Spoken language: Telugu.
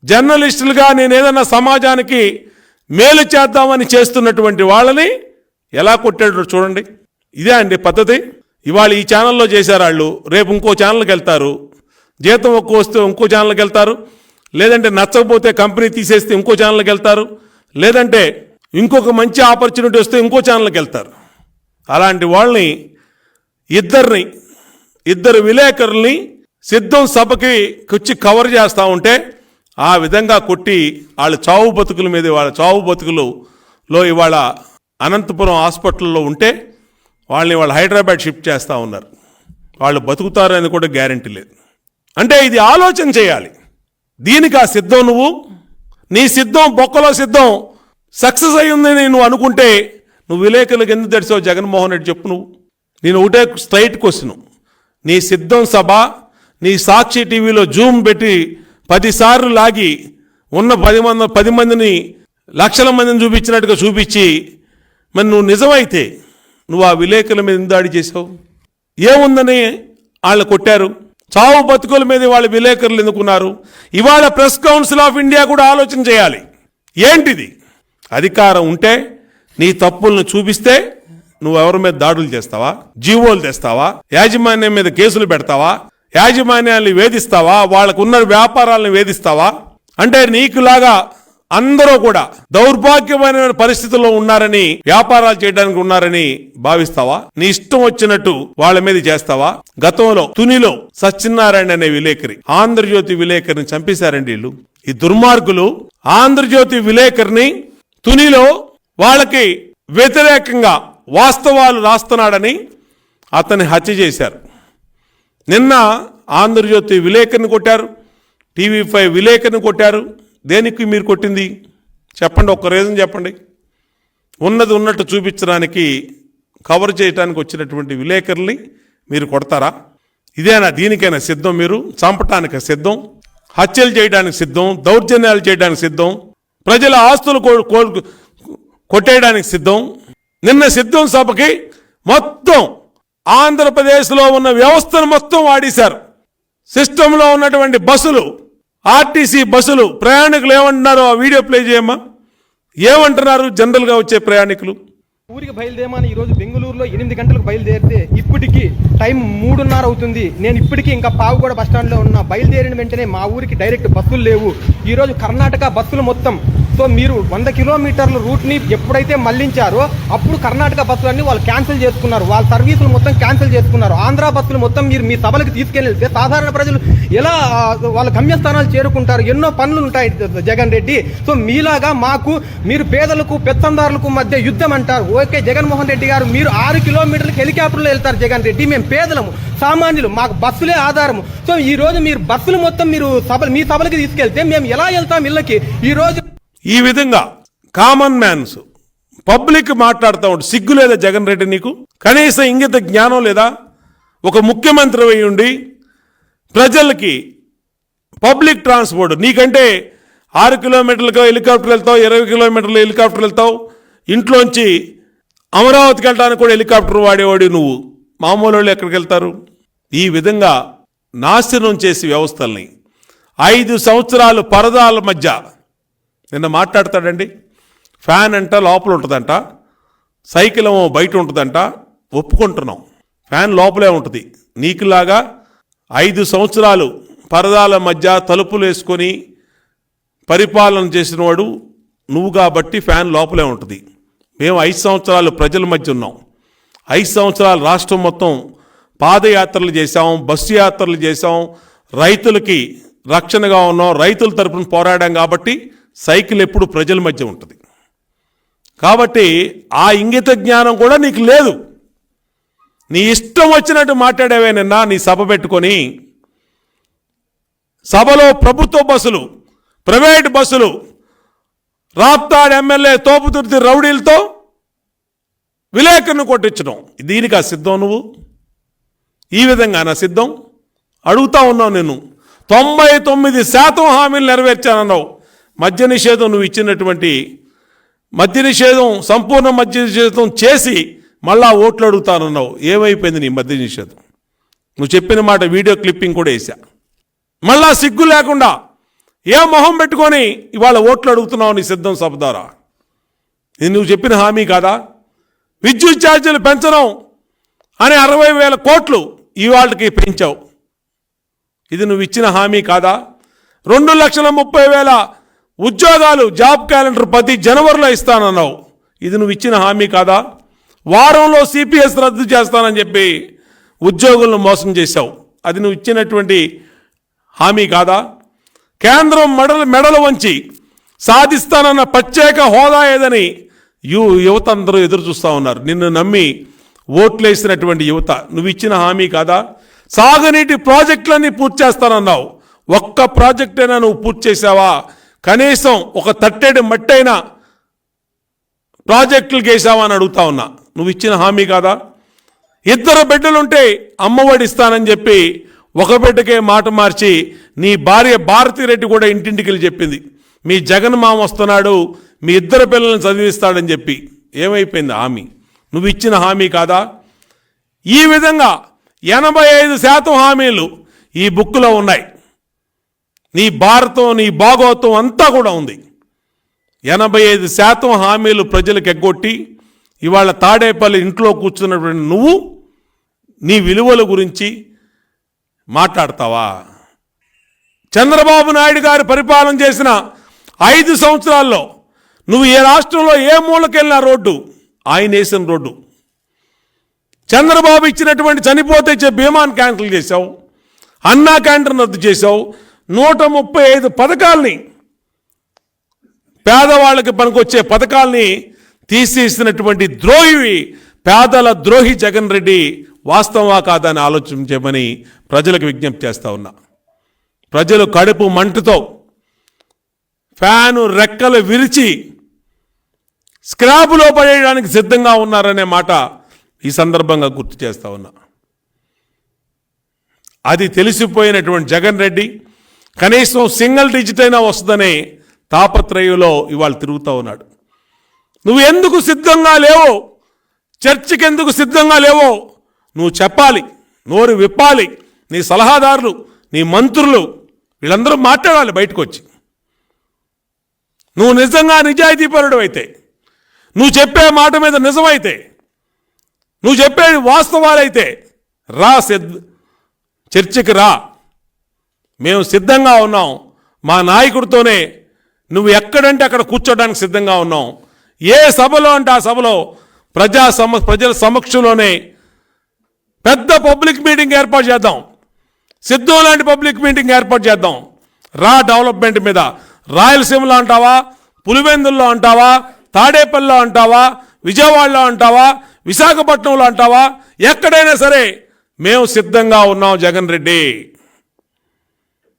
జర్నలిస్టులుగా నేను ఏదైనా సమాజానికి మేలు చేద్దామని చేస్తున్నటువంటి వాళ్ళని ఎలా కొట్టాడు చూడండి. ఇదే అండి పద్ధతి. ఇవాళ ఈ ఛానల్లో చేశారు వాళ్ళు, రేపు ఇంకో ఛానల్కి వెళ్తారు, జీతం ఒక్క వస్తే ఇంకో ఛానల్కి వెళ్తారు, లేదంటే నచ్చకపోతే కంపెనీ తీసేస్తే ఇంకో ఛానల్కి వెళ్తారు, లేదంటే ఇంకొక మంచి ఆపర్చునిటీ వస్తే ఇంకో ఛానల్కి వెళ్తారు. అలాంటి వాళ్ళని ఇద్దరు విలేకరుల్ని సిద్ధం సభకి వచ్చి కవర్ చేస్తూ ఉంటే ఆ విధంగా కొట్టి వాళ్ళ చావు బతుకుల మీద వాళ్ళ చావు బతుకులలో ఇవాళ అనంతపురం హాస్పిటల్లో ఉంటే వాళ్ళని వాళ్ళు హైదరాబాద్ షిఫ్ట్ చేస్తూ ఉన్నారు. వాళ్ళు బతుకుతారు అని కూడా గ్యారంటీ లేదు. అంటే ఇది ఆలోచన చేయాలి. దీనికి ఆ సిద్ధం నువ్వు నీ సిద్ధం బొక్కలో సిద్ధం సక్సెస్ అయ్యిందని నువ్వు అనుకుంటే నువ్వు విలేకరులకు ఎందుకు తెడిచావు జగన్మోహన్ రెడ్డి చెప్పు. నేను ఒకటే స్ట్రైట్ క్వశ్చన్, నీ సిద్ధం సభ నీ సాక్షి టీవీలో జూమ్ పెట్టి 10 సార్లు లాగి ఉన్న 10 మందిని లక్షల మందిని చూపించినట్టుగా చూపించి మరి నువ్వు నిజమైతే నువ్వు ఆ విలేకరుల మీద దాడి చేసావు. ఏముందని వాళ్ళు కొట్టారు. చావు బతుకుల మీద వాళ్ళ విలేకరులు ఎందుకున్నారు. ఇవాళ ప్రెస్ కౌన్సిల్ ఆఫ్ ఇండియా కూడా ఆలోచన చేయాలి. ఏంటిది? అధికారం ఉంటే నీ తప్పులను చూపిస్తే నువ్వు ఎవరి మీద దాడులు చేస్తావా, జీవోలు తెస్తావా, యాజమాన్యం మీద కేసులు పెడతావా, యాజమాన్యాన్ని వేధిస్తావా, వాళ్ళకున్న వ్యాపారాలను వేధిస్తావా? అంటే నీకులాగా అందరూ కూడా దౌర్భాగ్యమైన పరిస్థితుల్లో ఉన్నారని, వ్యాపారాలు చేయడానికి ఉన్నారని భావిస్తావా? నీ ఇష్టం వచ్చినట్టు వాళ్ళ మీద చేస్తావా? గతంలో తునిలో సత్యనారాయణ అనే విలేకరి, ఆంధ్రజ్యోతి విలేకరిని చంపేశారండి వీళ్ళు. ఈ దుర్మార్గులు ఆంధ్రజ్యోతి విలేకరిని తునిలో వాళ్ళకి వ్యతిరేకంగా వాస్తవాలు రాస్తున్నాడని అతన్ని హత్య చేశారు. నిన్న ఆంధ్రజ్యోతి విలేకరిని కొట్టారు, TV5 విలేకరిని కొట్టారు. దేనికి మీరు కొట్టింది చెప్పండి, ఒక్క రీజన్ చెప్పండి. ఉన్నది ఉన్నట్టు చూపించడానికి, కవర్ చేయడానికి వచ్చినటువంటి విలేకరుల్ని మీరు కొడతారా? ఇదేనా? దీనికైనా సిద్ధం? మీరు చంపటానికి సిద్ధం, హత్యలు చేయడానికి సిద్ధం, దౌర్జన్యాలు చేయడానికి సిద్ధం, ప్రజల ఆస్తులు కొట్టేయడానికి సిద్ధం. నిన్న సిద్ధం సభకి మొత్తం ఆంధ్రప్రదేశ్లో ఉన్న వ్యవస్థను మొత్తం వాడేశారు. సిస్టంలో ఉన్నటువంటి బస్సులు, ఆర్టీసీ బస్సులు, ప్రయాణికులు ఏమంటున్నారో ఆ వీడియో ప్లే చేయమ్మా. ఏమంటున్నారు జనరల్గా వచ్చే ప్రయాణికులు? ఊరికి బయలుదేరమని ఈరోజు బెంగళూరులో 8 గంటలకు బయలుదేరితే ఇప్పటికి టైం 3:30 అవుతుంది. నేను ఇప్పటికీ ఇంకా పావుగూడ బస్టాండ్లో ఉన్నా. బయలుదేరిన వెంటనే మా ఊరికి డైరెక్ట్ బస్సులు లేవు. ఈరోజు కర్ణాటక బస్సులు మొత్తం, సో మీరు 100 కిలోమీటర్ల రూట్ని ఎప్పుడైతే మళ్లించారో అప్పుడు కర్ణాటక బస్సులన్నీ వాళ్ళు క్యాన్సిల్ చేసుకున్నారు. వాళ్ళ సర్వీసులు మొత్తం క్యాన్సిల్ చేసుకున్నారు. ఆంధ్ర బస్సులు మొత్తం మీరు మీ సభలకు తీసుకెళ్తే సాధారణ ప్రజలు ఎలా వాళ్ళ గమ్యస్థానాలు చేరుకుంటారు? ఎన్నో పనులు ఉంటాయి జగన్ రెడ్డి. సో మీలాగా మాకు మీరు పేదలకు పెత్తందారులకు మధ్య యుద్ధం అంటారు. ఓకే జగన్మోహన్ రెడ్డి గారు, మీరు 6 కిలోమీటర్లకు హెలికాప్టర్లో వెళ్తారు జగన్ రెడ్డి. మేము పేదలము, సామాన్యులు, మాకు బస్సులే ఆధారము. సో ఈ రోజు మీరు బస్సులు మొత్తం మీరు మీ సభలకి తీసుకెళ్తే మేము ఎలా వెళ్తాం ఇళ్ళకి? ఈ రోజు ఈ విధంగా కామన్ మ్యాన్స్ పబ్లిక్ మాట్లాడుతూ ఉంటే సిగ్గు లేదా జగన్ రెడ్డి? నీకు కనీసం ఇంగిత జ్ఞానం లేదా? ఒక ముఖ్యమంత్రి అయి ఉండి ప్రజలకి పబ్లిక్ ట్రాన్స్పోర్ట్, నీకంటే 6 కిలోమీటర్లకు హెలికాప్టర్ వెళ్తావు, 20 కిలోమీటర్లు హెలికాప్టర్ వెళ్తావు, ఇంట్లోంచి అమరావతికి వెళ్ళడానికి కూడా హెలికాప్టర్ వాడేవాడు నువ్వు. మామూలు వాళ్ళు ఎక్కడికి వెళ్తారు? ఈ విధంగా నాశనం చేసి వ్యవస్థల్ని 5 సంవత్సరాలు పరదాల మధ్య నిన్న మాట్లాడతాడండి. ఫ్యాన్ అంట లోపల ఉంటుందంట, సైకిల్ ఏమో బయట ఉంటుందంట. ఒప్పుకుంటున్నాం, ఫ్యాన్ లోపలే ఉంటుంది. నీకులాగా 5 సంవత్సరాలు పరదాల మధ్య తలుపులు వేసుకొని పరిపాలన చేసినవాడు నువ్వు కాబట్టి ఫ్యాన్ లోపలే ఉంటుంది. మేము 5 సంవత్సరాలు ప్రజల మధ్య ఉన్నాం. 5 సంవత్సరాలు రాష్ట్రం మొత్తం పాదయాత్రలు చేశాం, బస్సు యాత్రలు చేశాం, రైతులకి రక్షణగా ఉన్నాం, రైతుల తరపున పోరాడాం. కాబట్టి సైకిల్ ఎప్పుడు ప్రజల మధ్య ఉంటుంది. కాబట్టి ఆ ఇంగిత జ్ఞానం కూడా నీకు లేదు. నీ ఇష్టం వచ్చినట్టు మాట్లాడేవే. నిన్న నీ సభ పెట్టుకొని సభలో ప్రభుత్వ బస్సులు, ప్రైవేట్ బస్సులు, రాప్తాడ్ ఎమ్మెల్యే తోపుతుర్తి రౌడీలతో విలేకరుని కొట్టించడం, దీనికి ఆ సిద్ధం నువ్వు? ఈ విధంగా నా సిద్ధం? అడుగుతా ఉన్నావు. నేను 99% హామీలు నెరవేర్చానన్నావు. మద్య నిషేధం నువ్వు ఇచ్చినటువంటి మద్య నిషేధం, సంపూర్ణ మద్య నిషేధం చేసి మళ్ళా ఓట్లు అడుగుతానన్నావు. ఏమైపోయింది నీ మద్య నిషేధం? నువ్వు చెప్పిన మాట వీడియో క్లిప్పింగ్ కూడా వేసా. మళ్ళా సిగ్గు లేకుండా ఏ మొహం పెట్టుకొని ఇవాళ ఓట్లు అడుగుతున్నావు నీ సిద్ధం సభ ద్వారా? ఇది నువ్వు చెప్పిన హామీ కాదా? విద్యుత్ ఛార్జీలు పెంచడం అని 60,000 కోట్లు ఇవాళకి పెంచావు. ఇది నువ్వు ఇచ్చిన హామీ కాదా? 2,30,000 ఉద్యోగాలు జాబ్ క్యాలెండర్ 10 జనవరిలో ఇస్తానన్నావు. ఇది నువ్వు ఇచ్చిన హామీ కాదా? వారంలో సిపిఎస్ రద్దు చేస్తానని చెప్పి ఉద్యోగులను మోసం చేశావు. అది నువ్వు ఇచ్చినటువంటి హామీ కాదా? కేంద్రం మెడలు వంచి సాధిస్తానన్న ప్రత్యేక హోదా ఏదని యువత అందరూ ఎదురు చూస్తూ ఉన్నారు. నిన్ను నమ్మి ఓట్లేసినటువంటి యువత. నువ్వు ఇచ్చిన హామీ కాదా? సాగునీటి ప్రాజెక్టులన్నీ పూర్తి చేస్తానన్నావు. ఒక్క ప్రాజెక్ట్ అయినా నువ్వు పూర్తి చేసావా? కనీసం ఒక తట్టెడు మట్టైనా ప్రాజెక్టులు వేసావా అని అడుగుతా ఉన్నా. నువ్వు ఇచ్చిన హామీ కాదా? 2 బిడ్డలుంటే అమ్మఒడి ఇస్తానని చెప్పి ఒక బిడ్డకే మాట మార్చి నీ భార్య భారతిరెడ్డి కూడా ఇంటింటికి వెళ్ళి చెప్పింది, మీ జగన్ మామ వస్తున్నాడు, మీ 2 పిల్లల్ని చదివిస్తాడని చెప్పి. ఏమైపోయింది హామీ? నువ్వు ఇచ్చిన హామీ కాదా? ఈ విధంగా 85% హామీలు ఈ బుక్లో ఉన్నాయి. నీ భారతం, నీ భాగవతం అంతా కూడా ఉంది. 85% హామీలు ప్రజలకు ఎగ్గొట్టి ఇవాళ తాడేపల్లి ఇంట్లో కూర్చున్నటువంటి నువ్వు నీ విలువల గురించి మాట్లాడతావా? చంద్రబాబు నాయుడు గారు పరిపాలన చేసిన 5 సంవత్సరాల్లో నువ్వు ఏ రాష్ట్రంలో ఏ మూలకెళ్ళిన రోడ్డు ఆయన వేసిన రోడ్డు. చంద్రబాబు ఇచ్చినటువంటి చనిపోతే ఇచ్చే బీమాను క్యాన్సిల్ చేశావు, అన్నా క్యాంటీన్ రద్దు చేశావు, 135 పథకాల్ని, పేదవాళ్ళకి పనికొచ్చే పథకాల్ని తీసేసినటువంటి ద్రోహి, పేదల ద్రోహి జగన్ రెడ్డి. వాస్తవా కాదని ఆలోచించమని ప్రజలకు విజ్ఞప్తి చేస్తా ఉన్నా. ప్రజలు కడుపు మంటతో ఫ్యాను రెక్కలు విరిచి స్క్రాపులో పడేయడానికి సిద్ధంగా ఉన్నారనే మాట ఈ సందర్భంగా గుర్తు చేస్తా ఉన్నా. అది తెలిసిపోయినటువంటి జగన్ రెడ్డి కనీసం సింగిల్ డిజిట్ అయినా వస్తుందనే తాపత్రయంలో ఇవాళ తిరుగుతూ ఉన్నాడు. నువ్వు ఎందుకు సిద్ధంగా లేవో, చర్చకి ఎందుకు సిద్ధంగా లేవో నువ్వు చెప్పాలి, నోరు విప్పాలి. నీ సలహాదారులు, నీ మంత్రులు వీళ్ళందరూ మాట్లాడాలి బయటకు వచ్చి. నువ్వు నిజంగా నిజాయితీపరుడు అయితే, నువ్వు చెప్పే మాట మీద నిజమైతే, నువ్వు చెప్పేది వాస్తవాలైతే రా, చర్చకి రా. మేము సిద్ధంగా ఉన్నాం. మా నాయకుడితోనే నువ్వు ఎక్కడంటే అక్కడ కూర్చోడానికి సిద్ధంగా ఉన్నాం. ఏ సభలో అంటే ఆ సభలో ప్రజల సమక్షంలోనే పెద్ద పబ్లిక్ మీటింగ్ ఏర్పాటు చేద్దాం. సిద్ధం లాంటి పబ్లిక్ మీటింగ్ ఏర్పాటు చేద్దాం. రా, డెవలప్మెంట్ మీద. రాయలసీమలో అంటావా, పులివెందుల్లో అంటావా, తాడేపల్లిలో అంటావా, విజయవాడలో అంటావా, విశాఖపట్నంలో అంటావా, ఎక్కడైనా సరే మేము సిద్ధంగా ఉన్నాం జగన్ రెడ్డి.